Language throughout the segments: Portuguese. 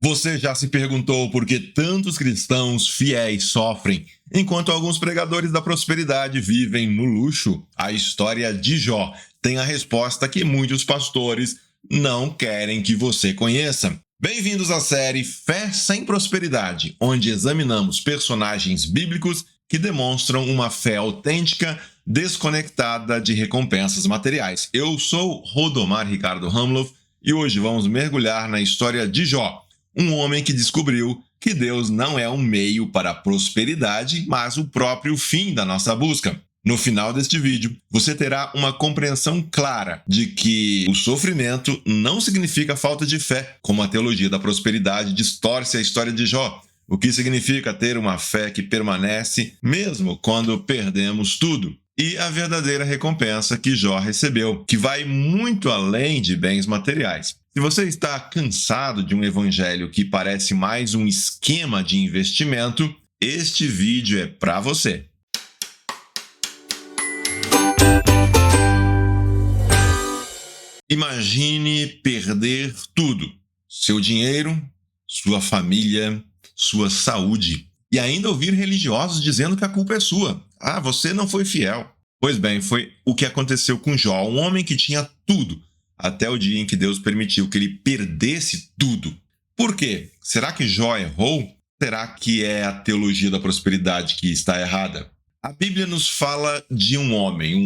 Você já se perguntou por que tantos cristãos fiéis sofrem, enquanto alguns pregadores da prosperidade vivem no luxo? A história de Jó tem a resposta que muitos pastores não querem que você conheça. Bem-vindos à série Fé Sem Prosperidade, onde examinamos personagens bíblicos que demonstram uma fé autêntica, desconectada de recompensas materiais. Eu sou Rodomar Ricardo Hamloff e hoje vamos mergulhar na história de Jó, um homem que descobriu que Deus não é um meio para a prosperidade, mas o próprio fim da nossa busca. No final deste vídeo, você terá uma compreensão clara de que o sofrimento não significa falta de fé, como a teologia da prosperidade distorce a história de Jó, o que significa ter uma fé que permanece mesmo quando perdemos tudo. E a verdadeira recompensa que Jó recebeu, que vai muito além de bens materiais. Se você está cansado de um evangelho que parece mais um esquema de investimento, este vídeo é para você. Imagine perder tudo: seu dinheiro, sua família, sua saúde, e ainda ouvir religiosos dizendo que a culpa é sua. Ah, você não foi fiel. Pois bem, foi o que aconteceu com Jó, um homem que tinha tudo, até o dia em que Deus permitiu que ele perdesse tudo. Por quê? Será que Jó errou? Será que é a teologia da prosperidade que está errada? A Bíblia nos fala de um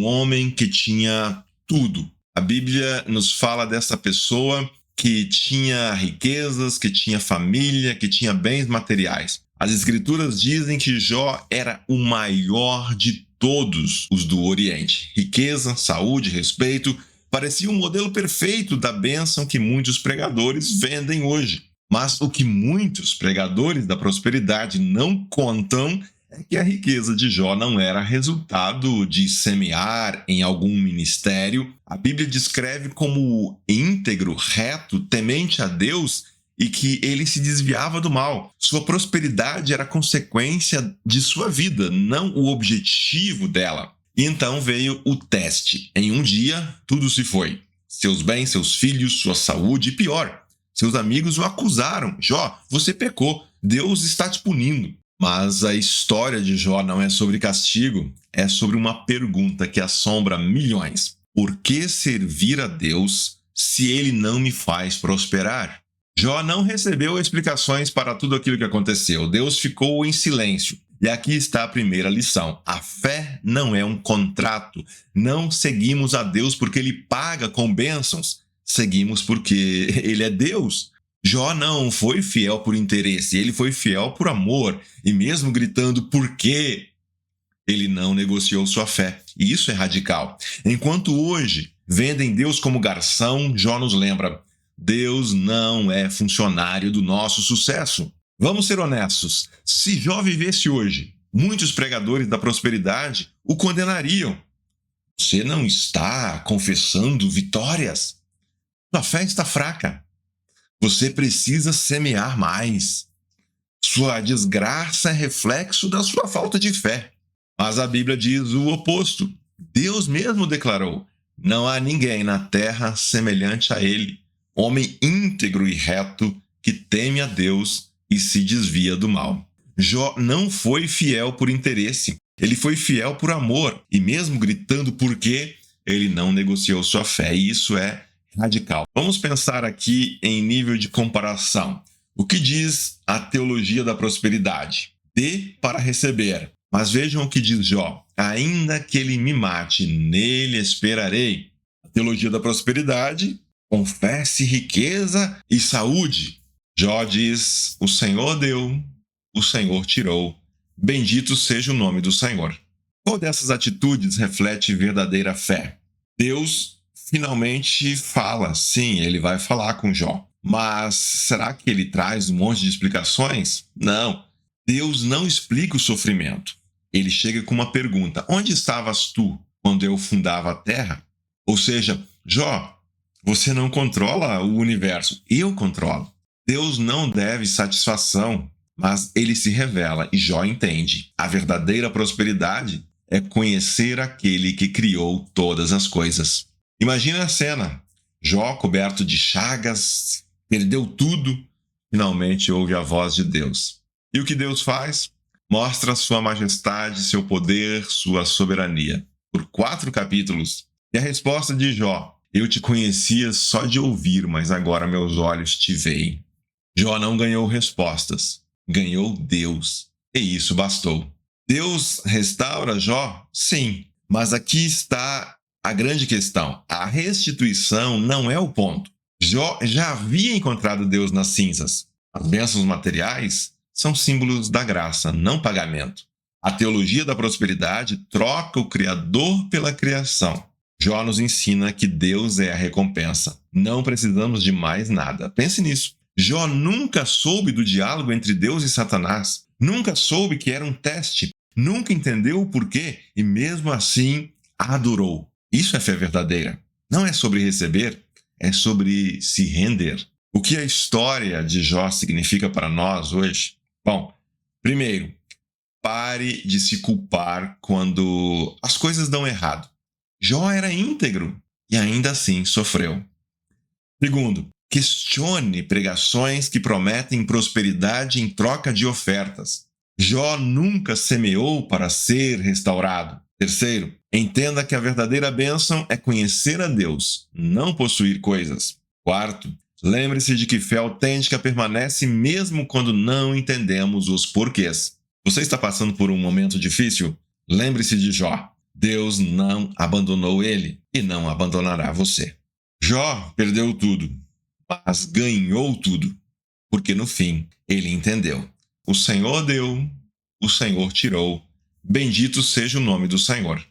homem que tinha tudo. A Bíblia nos fala dessa pessoa que tinha riquezas, que tinha família, que tinha bens materiais. As Escrituras dizem que Jó era o maior de todos os do Oriente. Riqueza, saúde, respeito, parecia um modelo perfeito da bênção que muitos pregadores vendem hoje. Mas o que muitos pregadores da prosperidade não contam é que a riqueza de Jó não era resultado de semear em algum ministério. A Bíblia descreve como íntegro, reto, temente a Deus e que ele se desviava do mal. Sua prosperidade era consequência de sua vida, não o objetivo dela. E então veio o teste. Em um dia, tudo se foi. Seus bens, seus filhos, sua saúde e pior, seus amigos o acusaram. Jó, você pecou, Deus está te punindo. Mas a história de Jó não é sobre castigo, é sobre uma pergunta que assombra milhões. Por que servir a Deus se ele não me faz prosperar? Jó não recebeu explicações para tudo aquilo que aconteceu. Deus ficou em silêncio. E aqui está a primeira lição. A fé não é um contrato. Não seguimos a Deus porque ele paga com bênçãos. Seguimos porque ele é Deus. Jó não foi fiel por interesse, ele foi fiel por amor. E mesmo gritando por quê, ele não negociou sua fé. E isso é radical. Enquanto hoje vendem Deus como garçom, Jó nos lembra: Deus não é funcionário do nosso sucesso. Vamos ser honestos. Se Jó vivesse hoje, muitos pregadores da prosperidade o condenariam. Você não está confessando vitórias? Sua fé está fraca. Você precisa semear mais. Sua desgraça é reflexo da sua falta de fé. Mas a Bíblia diz o oposto. Deus mesmo declarou: não há ninguém na terra semelhante a ele, homem íntegro e reto que teme a Deus e se desvia do mal. Jó não foi fiel por interesse, ele foi fiel por amor, e mesmo gritando por quê, ele não negociou sua fé, e isso é radical. Vamos pensar aqui em nível de comparação. O que diz a teologia da prosperidade? Dê para receber. Mas vejam o que diz Jó: ainda que ele me mate, nele esperarei. A teologia da prosperidade: confesse riqueza e saúde. Jó diz: o Senhor deu, o Senhor tirou. Bendito seja o nome do Senhor. Qual dessas atitudes reflete verdadeira fé? Deus finalmente fala. Sim, ele vai falar com Jó. Mas será que ele traz um monte de explicações? Não. Deus não explica o sofrimento. Ele chega com uma pergunta: onde estavas tu quando eu fundava a terra? Ou seja, Jó, você não controla o universo, eu controlo. Deus não deve satisfação, mas ele se revela e Jó entende. A verdadeira prosperidade é conhecer aquele que criou todas as coisas. Imagina a cena: Jó coberto de chagas, perdeu tudo, finalmente ouve a voz de Deus. E o que Deus faz? Mostra sua majestade, seu poder, sua soberania. Por 4 capítulos. E a resposta de Jó: eu te conhecia só de ouvir, mas agora meus olhos te veem. Jó não ganhou respostas, ganhou Deus. E isso bastou. Deus restaura Jó? Sim. Mas aqui está a grande questão. A restituição não é o ponto. Jó já havia encontrado Deus nas cinzas. As bênçãos materiais são símbolos da graça, não pagamento. A teologia da prosperidade troca o Criador pela criação. Jó nos ensina que Deus é a recompensa. Não precisamos de mais nada. Pense nisso. Jó nunca soube do diálogo entre Deus e Satanás. Nunca soube que era um teste. Nunca entendeu o porquê e, mesmo assim, adorou. Isso é fé verdadeira. Não é sobre receber, é sobre se render. O que a história de Jó significa para nós hoje? Bom, primeiro, pare de se culpar quando as coisas dão errado. Jó era íntegro e ainda assim sofreu. Segundo, questione pregações que prometem prosperidade em troca de ofertas. Jó nunca semeou para ser restaurado. Terceiro, entenda que a verdadeira bênção é conhecer a Deus, não possuir coisas. Quarto, lembre-se de que fé autêntica permanece mesmo quando não entendemos os porquês. Você está passando por um momento difícil? Lembre-se de Jó. Deus não abandonou ele e não abandonará você. Jó perdeu tudo, mas ganhou tudo, porque no fim ele entendeu. O Senhor deu, o Senhor tirou. Bendito seja o nome do Senhor.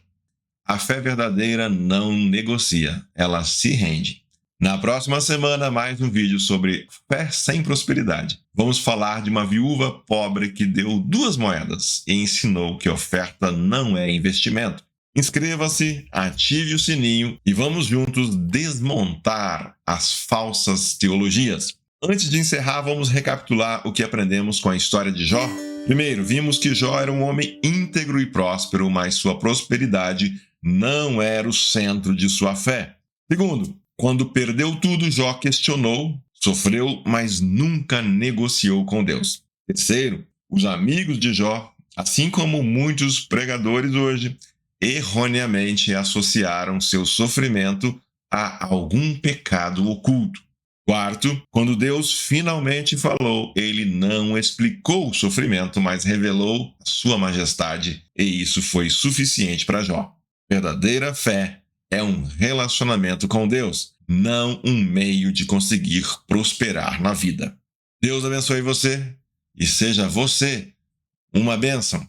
A fé verdadeira não negocia, ela se rende. Na próxima semana, mais um vídeo sobre fé sem prosperidade. Vamos falar de uma viúva pobre que deu 2 moedas e ensinou que oferta não é investimento. Inscreva-se, ative o sininho e vamos juntos desmontar as falsas teologias. Antes de encerrar, vamos recapitular o que aprendemos com a história de Jó. Primeiro, vimos que Jó era um homem íntegro e próspero, mas sua prosperidade não era o centro de sua fé. Segundo, quando perdeu tudo, Jó questionou, sofreu, mas nunca negociou com Deus. Terceiro, os amigos de Jó, assim como muitos pregadores hoje, erroneamente associaram seu sofrimento a algum pecado oculto. Quarto, quando Deus finalmente falou, ele não explicou o sofrimento, mas revelou a sua majestade, e isso foi suficiente para Jó. Verdadeira fé é um relacionamento com Deus, não um meio de conseguir prosperar na vida. Deus abençoe você e seja você uma bênção.